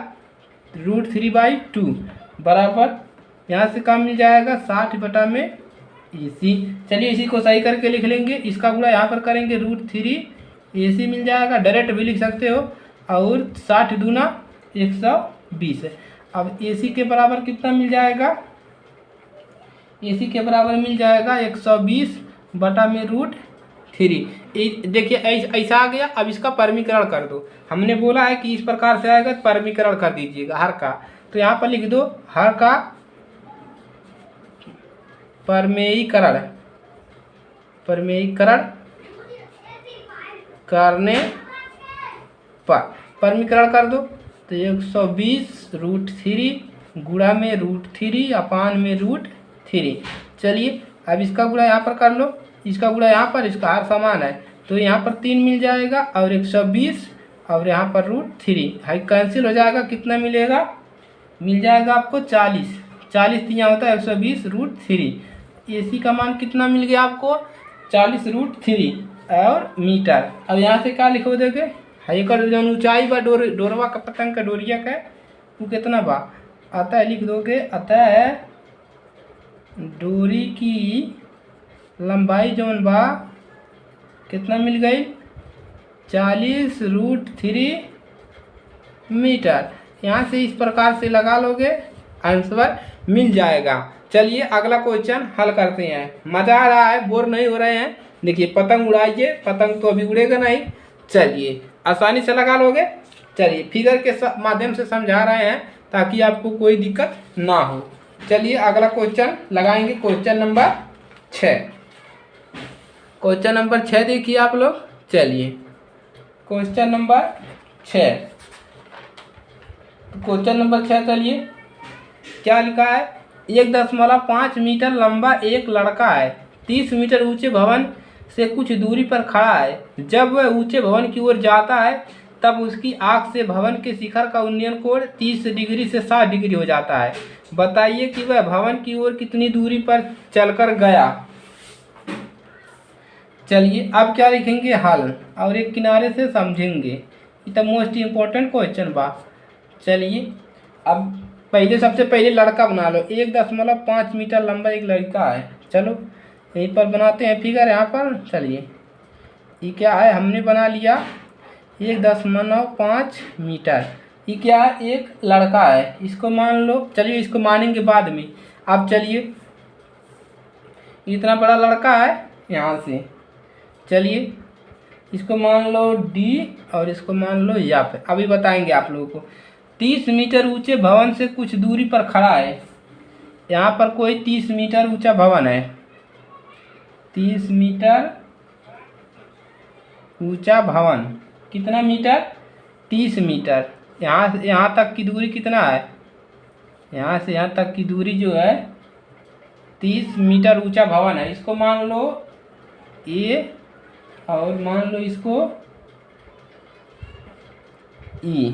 √3/2 बराबर यहाँ से क्या मिल जाएगा 60 बटा में AC। चलिए इसी को सही करके लिख लेंगे, इसका गुणा यहाँ पर करेंगे √3 AC मिल जाएगा, डायरेक्ट भी लिख सकते हो। और 60 दूना 120 है। अब AC के बराबर कितना मिल जाएगा, AC के बराबर मिल जाएगा 120 बटा में √3। देखिए ऐसा आ गया। अब इसका परमीकरण कर दो, हमने बोला है कि इस प्रकार से आएगा तो परमीकरण कर दीजिएगा हर का। तो यहाँ पर लिख दो हर का परमेयीकरण करने पर परमीकरण कर दो। तो 120 √3 गुणा में √3 अपान में √3। चलिए अब इसका गुणा यहाँ पर कर लो, इसका गुणा यहाँ पर, इसका हर समान है तो यहाँ पर 3 मिल जाएगा और 120 और यहाँ पर √3 हाई कैंसिल हो जाएगा। कितना मिलेगा, मिल जाएगा आपको 40 यहाँ होता है 120 √3। AC का मान कितना मिल गया आपको 40 √3 और मीटर। अब यहाँ से क्या लिखो देखे हाई का जो ऊंचाई बा डोरवा का पतंग का डोरिया का वो कितना बा आता है लिख दोगे। अतः डोरी की लंबाई जौन बा कितना मिल गई 40 √3 मीटर। यहाँ से इस प्रकार से लगा लोगे आंसर मिल जाएगा। चलिए अगला क्वेश्चन हल करते हैं। मज़ा आ रहा है, बोर नहीं हो रहे हैं। देखिए पतंग उड़ाइए, पतंग तो अभी उड़ेगा नहीं। चलिए आसानी से लगा लोगे। चलिए फिगर के माध्यम से समझा रहे हैं ताकि आपको कोई दिक्कत ना हो। चलिए अगला क्वेश्चन लगाएंगे, क्वेश्चन नंबर 6। क्वेश्चन नंबर 6 देखिए आप लोग। चलिए क्वेश्चन नंबर 6, क्वेश्चन नंबर 6 चलिए क्या लिखा है 1.5 मीटर लंबा एक लड़का है, 30 मीटर ऊंचे भवन से कुछ दूरी पर खड़ा है। जब वह ऊंचे भवन की ओर जाता है तब उसकी आंख से भवन के शिखर का उन्नयन कोण 30 डिग्री से 60 डिग्री हो जाता है। बताइए कि वह भवन की ओर कितनी दूरी पर चलकर गया। चलिए अब क्या लिखेंगे हल और एक किनारे से समझेंगे। ये तो मोस्ट इम्पोर्टेंट क्वेश्चन बा। चलिए अब पहले सबसे पहले लड़का बना लो। 1.5 मीटर लंबा एक लड़का है। चलो यहीं पर बनाते हैं फिगर यहाँ पर। चलिए ये क्या है हमने बना लिया 1.5 मीटर। ये क्या है एक लड़का है, इसको मान लो। चलिए इसको मानेंगे बाद में। अब चलिए इतना बड़ा लड़का है यहाँ से, चलिए इसको मान लो D और इसको मान लो F। अभी बताएंगे आप लोगों को। 30 मीटर ऊंचे भवन से कुछ दूरी पर खड़ा है। यहाँ पर कोई 30 मीटर ऊंचा भवन है, 30 मीटर ऊंचा भवन। कितना मीटर 30 मीटर। यहाँ तक की दूरी कितना है, यहाँ से यहाँ तक की दूरी जो है 30 मीटर ऊंचा भवन है। इसको मान लो A और मान लो इसको E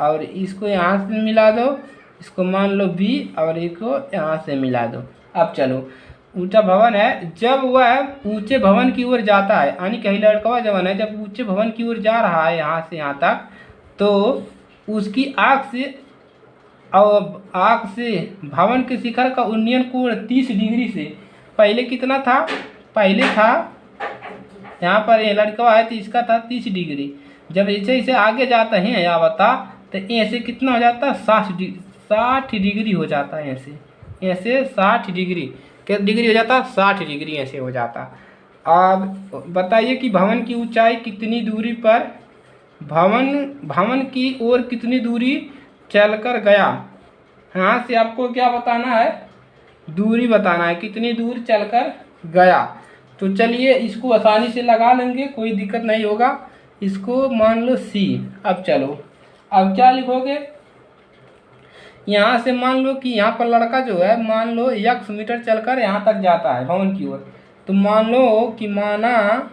और इसको यहाँ से मिला दो, इसको मान लो B और इसको यहाँ से मिला दो। अब चलो ऊंचा भवन है, जब वह ऊंचे भवन की ओर जाता है, यानी कहीं लड़का जवन है जब ऊंचे भवन की ओर जा रहा है यहाँ से यहाँ तक, तो उसकी आँख से भवन के शिखर का उन्नयन कोण 30 डिग्री से पहले कितना था, पहले था यहाँ पर ये लड़का है तो इसका था 30 डिग्री। जब ऐसे ऐसे आगे जाता है या बता तो ऐसे कितना हो जाता है 60 डिग्री हो जाता है। ऐसे 60 डिग्री कितनी डिग्री हो जाता है 60 डिग्री ऐसे हो जाता। अब बताइए कि भवन की ऊंचाई कितनी दूरी पर भवन की ओर कितनी दूरी चलकर गया। यहाँ से आपको क्या बताना है, दूरी बताना है, कितनी दूर चलकर गया। तो चलिए इसको आसानी से लगा लेंगे, कोई दिक्कत नहीं होगा। इसको मान लो C। अब चलो अब क्या लिखोगे, यहाँ से मान लो कि यहाँ पर लड़का जो है मान लो x मीटर चलकर यहाँ तक जाता है भवन की ओर। तो मान लो कि माना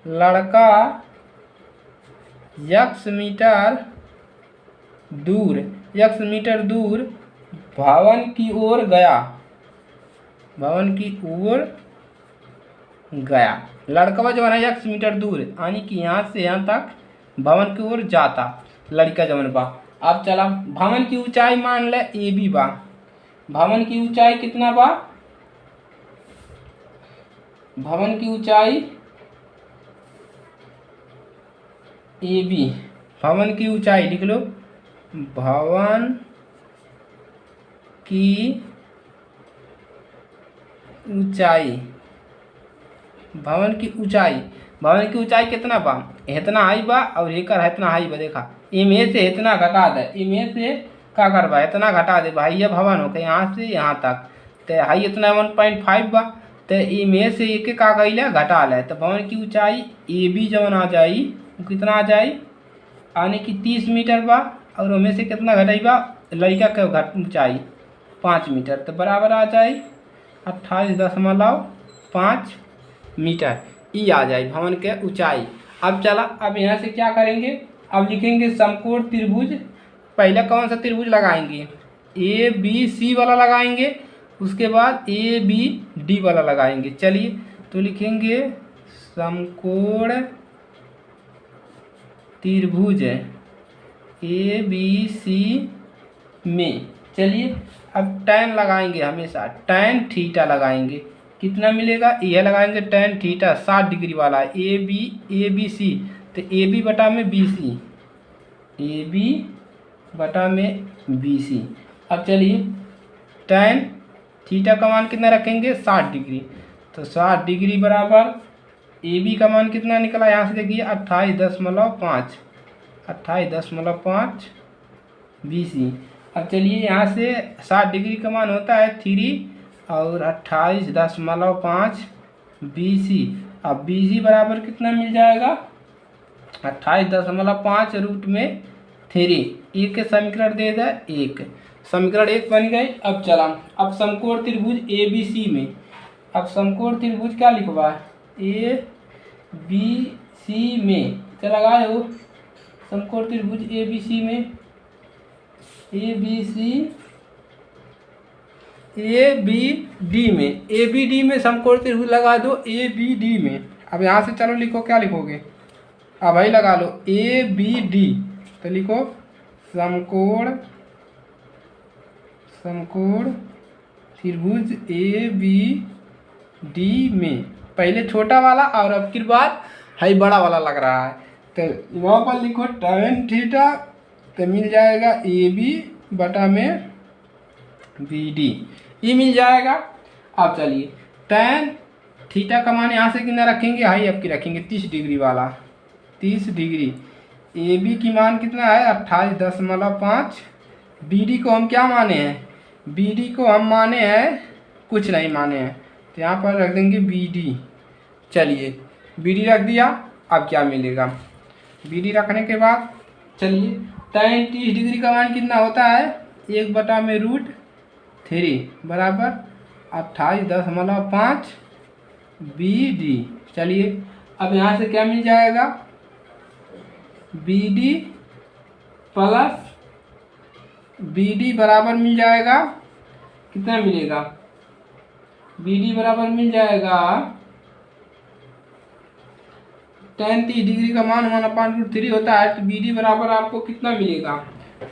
लड़का यक्स मीटर दूर भवन की ओर गया। लड़का जो है यक्स मीटर दूर यानी कि यहाँ से यहाँ तक भवन की ओर जाता लड़का जवन बा। अब चला भवन की ऊंचाई मान ले ए बी बा। भवन की ऊंचाई कितना बा? भवन की ऊंचाई ए बी। भवन की ऊंचाई लिख लो, भवन की ऊंचाई कितना बा? इतना हाई बा और एकर इतना हाई बा। देखा इमे से इतना घटा दे, इमे से का करबा इतना घटा दे भाई। ये भवन हो के यहाँ से यहाँ तक तो हाई इतना 1.5 बा। तो इमे से एक का कैले घटा ले तो भवन की ऊंचाई ए बी जवन आ जाई वो कितना आ जाई यानी कि 30 मीटर बा। और उनमें से कितना घटाई बा लड़का के ऊंचाई 5 मीटर तो बराबर आ जाए 28.5 मीटर। ई आ जाए भवन के ऊंचाई। अब चला अब यहाँ से क्या करेंगे? अब लिखेंगे समकोण त्रिभुज। पहले कौन सा त्रिभुज लगाएंगे? ए बी सी वाला लगाएंगे, उसके बाद ए बी डी वाला लगाएंगे। चलिए तो लिखेंगे समकोण त्रिभुज ए बी सी में। चलिए अब tan लगाएंगे, हमेशा tan थीटा लगाएंगे। कितना मिलेगा? यह लगाएंगे tan थीटा 60 डिग्री वाला ए बी सी तो ए बी बटा में बी सी। अब चलिए tan थीटा का मान कितना रखेंगे? 60 डिग्री। तो 60 डिग्री बराबर ए बी का मान कितना निकला? यहाँ से देखिए 28.5 बी सी। अब चलिए यहाँ से 60 डिग्री का मान होता है 3 और 28.5 बी सी। अब बी सी बराबर कितना मिल जाएगा? 28.5 रूट में 3। एक के समीकरण दे दे 1, समीकरण 1 बन गई। अब चला अब समकोण त्रिभुज ए बी सी में। अब समकोण त्रिभुज क्या लिखवा है? ए बी सी में क्या लगाए हो? समकोण त्रिभुज ए बी सी में ए बी डी में समकोण त्रिभुज लगा दो ए बी डी में। अब यहाँ से चलो लिखो, क्या लिखोगे? अब भाई लगा लो ए बी डी तो लिखो समकोण त्रिभुज ए बी डी में। पहले छोटा वाला और अब की बात है बड़ा वाला लग रहा है। तो वहाँ पर लिखो tan थीटा तो मिल जाएगा ए बी बटा में बी डी, ये मिल जाएगा। अब चलिए tan थीटा का मान यहाँ से कितना रखेंगे? हाई अब की रखेंगे 30 डिग्री वाला। 30 डिग्री ए बी की मान कितना है? 28.5। बी डी को हम क्या माने हैं? बी डी को हम माने हैं कुछ नहीं माने हैं तो यहाँ पर रख देंगे बी डी। चलिए बी डी रख दिया। अब क्या मिलेगा? बी डी रखने के बाद चलिए tan 30 डिग्री का मान कितना होता है? 1 बटा में √3 बराबर 28.5 बी डी। चलिए अब यहाँ से क्या मिल जाएगा? B D plus B D बराबर मिल जाएगा कितना मिलेगा? बी डी बराबर मिल जाएगा tan 30 डिग्री का मान 1/√3 होता है तो बी डी बराबर आपको कितना मिलेगा?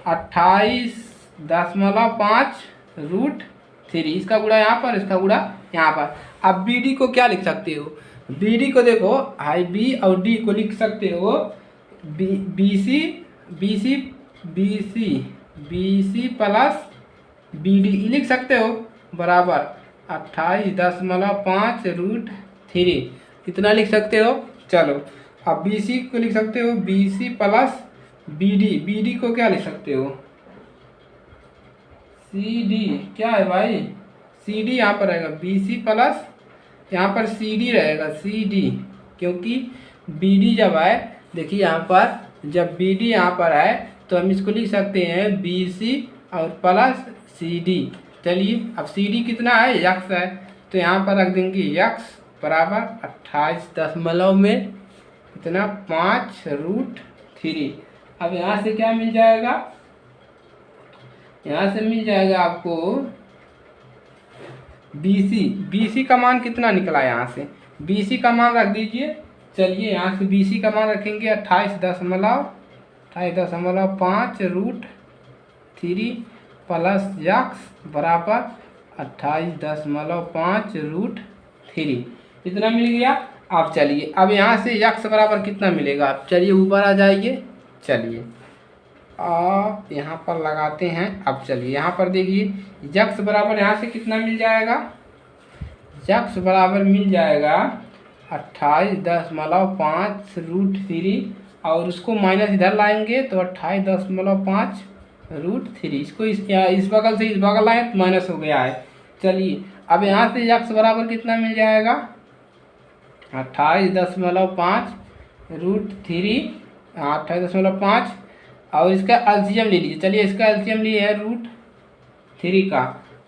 28.5√3। इसका गुणा यहाँ पर, इसका गुणा यहाँ पर। अब बी डी को क्या लिख सकते हो? बी डी को देखो हाई बी और डी को लिख सकते हो B C plus B D लिख सकते हो बराबर 28.5√3। कितना लिख सकते हो? चलो अब बी सी को लिख सकते हो B C plus B D को क्या लिख सकते हो? C D. क्या है भाई? सी डी यहाँ पर रहेगा बी सी प्लस यहाँ पर सी डी रहेगा सी डी, क्योंकि बी डी जब आए देखिए यहाँ पर जब बी डी यहाँ पर आए तो हम इसको लिख सकते हैं बी सी और प्लस सी डी। चलिए अब सी डी कितना है? यक्स है तो यहाँ पर रख देंगे यक्स बराबर 28 दशमलव में कितना 5√3 3। अब यहाँ से क्या मिल जाएगा, यहाँ से मिल जाएगा आपको BC का मान कितना निकला यहाँ से, BC का मान रख दीजिए। चलिए यहाँ से BC का मान रखेंगे 28.5 प्लस यक्स बराबर 28.5 √3। इतना मिल गया। अब चलिए अब यहाँ से यक्स बराबर कितना मिलेगा, अब चलिए ऊपर आ जाइए। चलिए आप यहाँ पर लगाते हैं। अब चलिए यहाँ पर देखिए यक्स बराबर यहाँ से कितना मिल जाएगा, यक्स बराबर मिल जाएगा 28.5 √3 और उसको माइनस इधर लाएंगे तो 28.5 √3। इसको इस बगल से इस बगल लाए तो माइनस हो गया है। चलिए अब यहाँ से यक्स बराबर कितना मिल जाएगा 28.5 √3 28.5 और इसका एलसीएम ले लीजिए। चलिए इसका एलसीएम लिए है √3 का,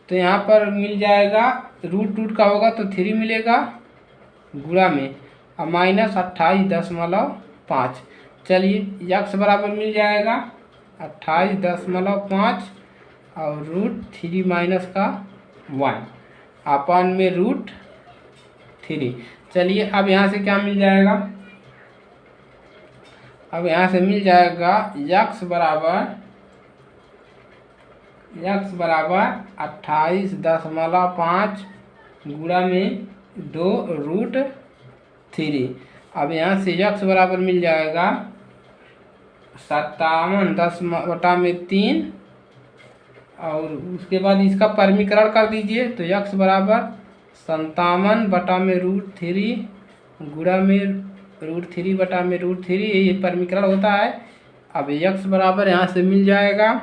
तो यहाँ पर मिल जाएगा रूट का होगा तो 3 मिलेगा गुणा में और माइनस 28.5। चलिए यक्स बराबर मिल जाएगा 28.5 और √3 माइनस का 1 अपन में √3। चलिए अब यहाँ से क्या मिल जाएगा, अब यहाँ से मिल जाएगा यक्स बराबर 28.5 गुणा में 2 √3। अब यहाँ से यक्स बराबर मिल जाएगा 57.10/3 और उसके बाद इसका परमीकरण कर दीजिए तो यक्स बराबर 57/√3 गुणा में √3/√3 ये परमीकरण होता है। अब यक्स बराबर यहाँ से मिल जाएगा,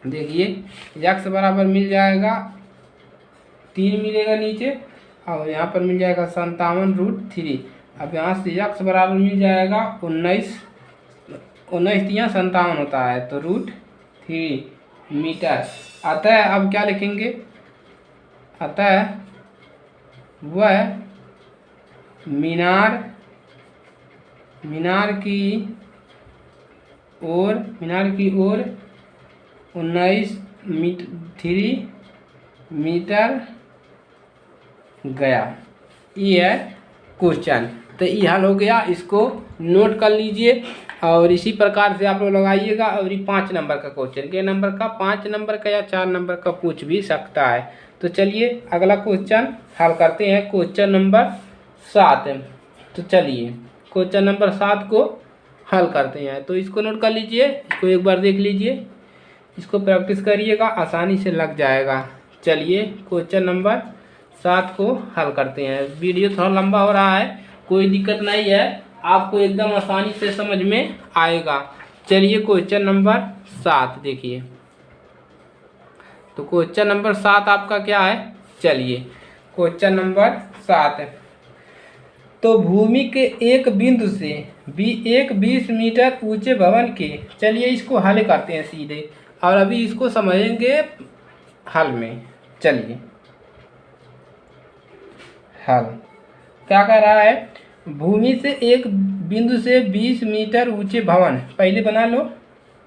देखिए यक्स बराबर मिल जाएगा 3 मिलेगा नीचे और यहाँ पर मिल जाएगा 57√3। अब यहाँ से यक्स बराबर मिल जाएगा 19 3 57 होता है तो √3 मीटर। अतः अब क्या लिखेंगे, अतः वह मीनार की ओर 19 मीटर गया। ये है क्वेश्चन, तो ये हल हो गया। इसको नोट कर लीजिए और इसी प्रकार से आप लोग लगाइएगा। और ये 5 नंबर का क्वेश्चन, के नंबर का 5 नंबर का या 4 नंबर का पूछ भी सकता है। तो चलिए अगला क्वेश्चन हल करते हैं, क्वेश्चन नंबर 7। तो चलिए क्वेश्चन नंबर 7 को हल करते हैं। तो इसको नोट कर लीजिए, इसको एक बार देख लीजिए, इसको प्रैक्टिस करिएगा, आसानी से लग जाएगा। चलिए क्वेश्चन नंबर 7 को हल करते हैं। वीडियो थोड़ा लंबा हो रहा है, कोई दिक्कत नहीं है, आपको एकदम आसानी से समझ में आएगा। चलिए क्वेश्चन नंबर 7 देखिए। तो क्वेश्चन नंबर 7 आपका क्या है, चलिए क्वेश्चन नंबर 7। तो भूमि के एक बिंदु से एक 20 मीटर ऊंचे भवन के, चलिए इसको हल करते हैं सीधे और अभी इसको समझेंगे हल में। चलिए हल क्या कह रहा है, भूमि से एक बिंदु से 20 मीटर ऊंचे भवन, पहले बना लो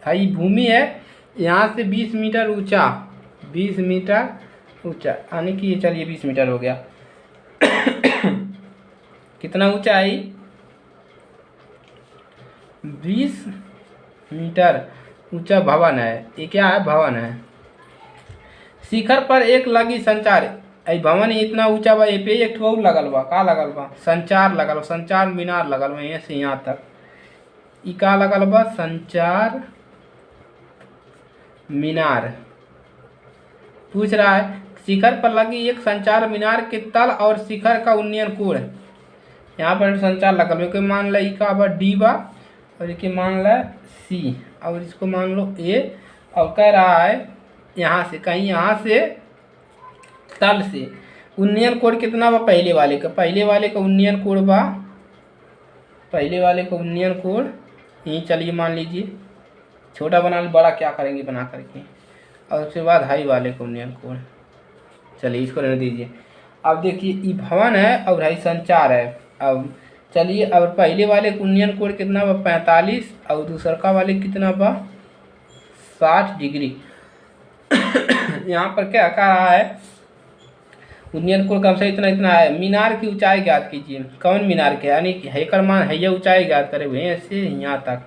भाई, भूमि है यहाँ से 20 मीटर ऊंचा, 20 मीटर ऊंचा यानी कि चलिए 20 मीटर हो गया। कितना ऊंचा है, 20 मीटर ऊंचा भवन है। ये क्या है, भवन है। शिखर पर एक लगी संचार, आई भवन इतना ऊंचा बा, ये पे एक ठो लगल बा, का लगल बा, संचार लगल बा, संचार मीनार लगल बा, यहाँ से यहाँ तक ई का लगल बा, संचार मीनार। पूछ रहा है शिखर पर लगी एक संचार मीनार के तल और शिखर का उन्नयन कोण, यहाँ पर संचार लगल बा, मान लो ई का बा डी बा और इसके मान लो सी और इसको मान लो ए, और कह रहा है यहाँ से कहीं, यहाँ से तल से उन्नयन कोण कितना बा, पहले वाले का उन्नयन कोण बा, पहले वाले का उन्नयन कोण यहीं, चलिए मान लीजिए छोटा बना ली, बड़ा क्या करेंगे बना करके, और उसके बाद हाई वाले का उन्नयन कोण, चलिए इसको रहने दीजिए। अब देखिए ये भवन है और हाई संचार है। अब चलिए अब पहले वाले कुनियन कोण कितना बा 45 और दूसर का वाले कितना बा 60 डिग्री। यहाँ पर क्या कह रहा है कुनियन कोण कम से इतना इतना है। मीनार की ऊंचाई ज्ञात कीजिए। कौन मीनार के यानी कि हैकर मान है, यह ऊंचाई ज्ञात करे हुए हैं ऐसे यहाँ तक।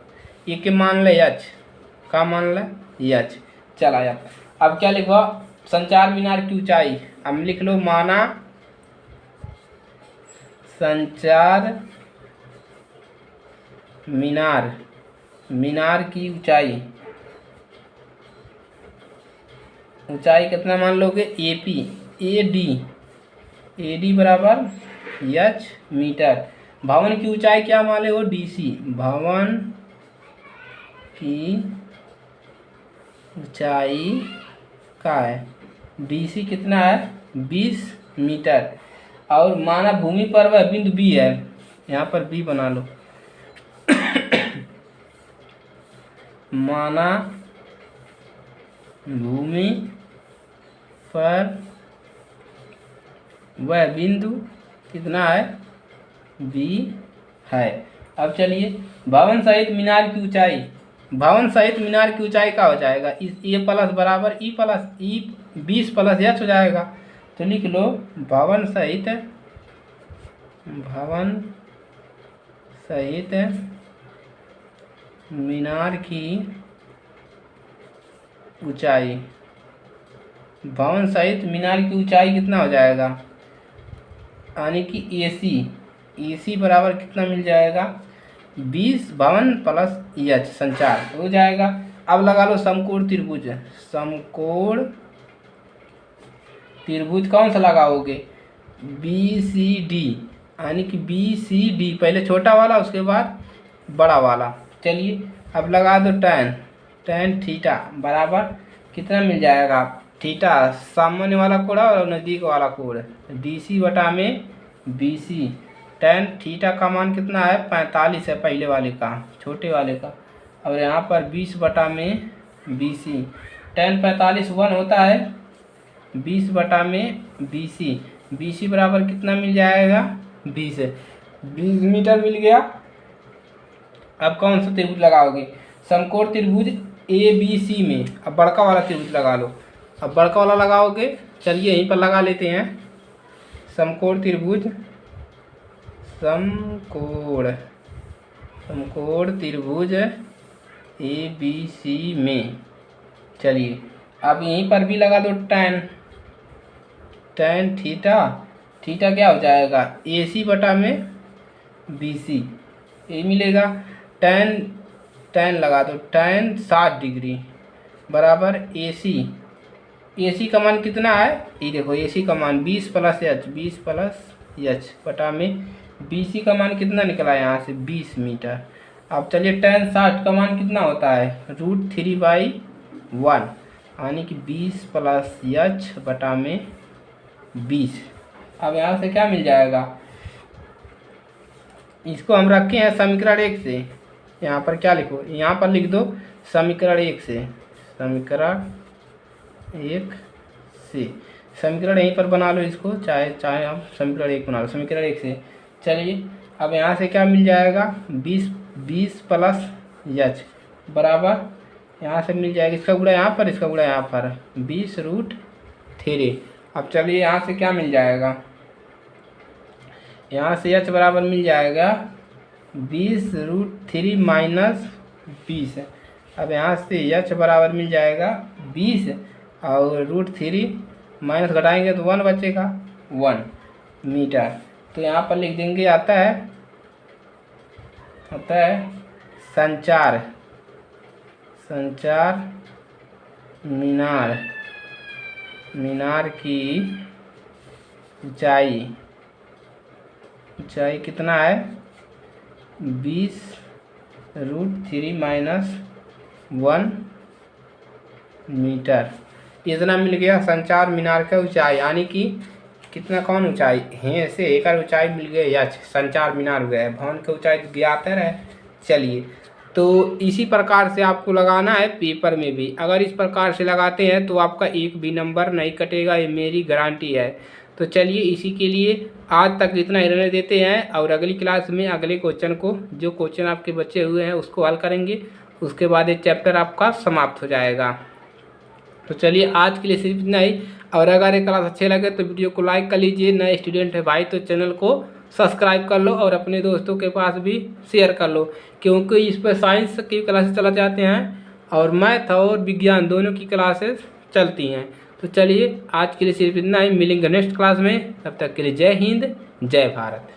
ये के मान ले यच का मान ले यच। चला यार अब क्या लिखो संचार मीनार की ऊंचाई। हम लिख लो माना संचार मीनार की ऊंचाई कितना मान लोगे एडी बराबर एच मीटर। भवन की ऊंचाई क्या मान ले वो डीसी। भवन की ऊंचाई का है डीसी कितना है 20 मीटर। और माना भूमि पर वह बिंदु बी है, यहाँ पर बी बना लो। माना भूमि पर वह बिंदु कितना है बी है। अब चलिए भवन सहित मीनार की ऊंचाई। भवन सहित मीनार की ऊंचाई का हो जाएगा ए प्लस बराबर ई प्लस ई 20 प्लस एच हो जाएगा। तो लिख लो भवन सहित मीनार की ऊंचाई। भवन सहित मीनार की ऊंचाई कितना हो जाएगा यानी कि एसी बराबर कितना मिल जाएगा 20 भवन प्लस एच संचार हो जाएगा। अब लगा लो समकोण त्रिभुज। समकोण त्रिभुज कौन सा लगाओगे BCD यानी कि BCD पहले छोटा वाला उसके बाद बड़ा वाला। चलिए अब लगा दो tan थीटा बराबर कितना मिल जाएगा थीटा सामान्य वाला कोण और नज़दीक वाला कोण DC बटा में BC। tan थीटा का मान कितना है 45 है पहले वाले का छोटे वाले का और यहाँ पर 20 बटा में BC। tan 45 1 होता है 20 बटा में BC बराबर कितना मिल जाएगा 20 मीटर मिल गया। अब कौन सा त्रिभुज लगाओगे समकोण त्रिभुज ABC में। अब बड़का वाला त्रिभुज लगा लो। अब बड़का वाला लगाओगे चलिए यहीं पर लगा लेते हैं समकोण त्रिभुज। समकोण त्रिभुज ABC में। चलिए अब यहीं पर भी लगा दो tan थीटा क्या हो जाएगा AC बटा में BC ये मिलेगा। tan लगा दो tan 60 डिग्री बराबर AC का मान कितना है ये देखो AC का मान 20 प्लस एच बटा में BC का मान कितना निकला यहाँ से 20 मीटर। अब चलिए tan 60 का मान कितना होता है √3/1 यानी कि 20 प्लस एच बटा में 20। अब यहाँ से क्या मिल जाएगा इसको हम रखे हैं समीकरण 1 से। यहाँ पर क्या लिखो यहाँ पर लिख दो समीकरण 1 से। समीकरण यहीं पर बना लो इसको चाहे आप समीकरण 1 बना लो समीकरण 1 से। चलिए अब यहाँ से क्या मिल जाएगा 20 प्लस एच बराबर यहाँ से मिल जाएगा इसका गुणा यहाँ पर इसका गुणा यहाँ पर 20√3। अब चलिए यहाँ से क्या मिल जाएगा यहाँ से एच बराबर मिल जाएगा 20√3 माइनस 20। अब यहाँ से एच बराबर मिल जाएगा 20 और √3 माइनस घटाएंगे तो 1 बचेगा 1 मीटर। तो यहाँ पर लिख देंगे आता है संचार मीनार की ऊंचाई कितना है 20√3 माइनस 1 मीटर। इतना मिल गया संचार मीनार का ऊंचाई यानी कि कितना कौन ऊंचाई है से एक ऊंचाई मिल गई या संचार मीनार हो गया। भवन की ऊंचाई ज्ञात है। चलिए तो इसी प्रकार से आपको लगाना है पेपर में भी। अगर इस प्रकार से लगाते हैं तो आपका एक भी नंबर नहीं कटेगा, ये मेरी गारंटी है। तो चलिए इसी के लिए आज तक इतना ही रहने देते हैं, और अगली क्लास में अगले क्वेश्चन को, जो क्वेश्चन आपके बचे हुए हैं उसको हल करेंगे। उसके बाद ये चैप्टर आपका समाप्त हो जाएगा। तो चलिए आज के लिए सिर्फ इतना ही, और अगर ये क्लास अच्छे लगे तो वीडियो को लाइक कर लीजिए। नए स्टूडेंट है भाई तो चैनल को सब्सक्राइब कर लो, और अपने दोस्तों के पास भी शेयर कर लो, क्योंकि इस पर साइंस की क्लासेस चला जाते हैं और मैथ और विज्ञान दोनों की क्लासेस चलती हैं। तो चलिए आज के लिए सिर्फ इतना ही, मिलेंगे नेक्स्ट क्लास में। तब तक के लिए जय हिंद, जय भारत।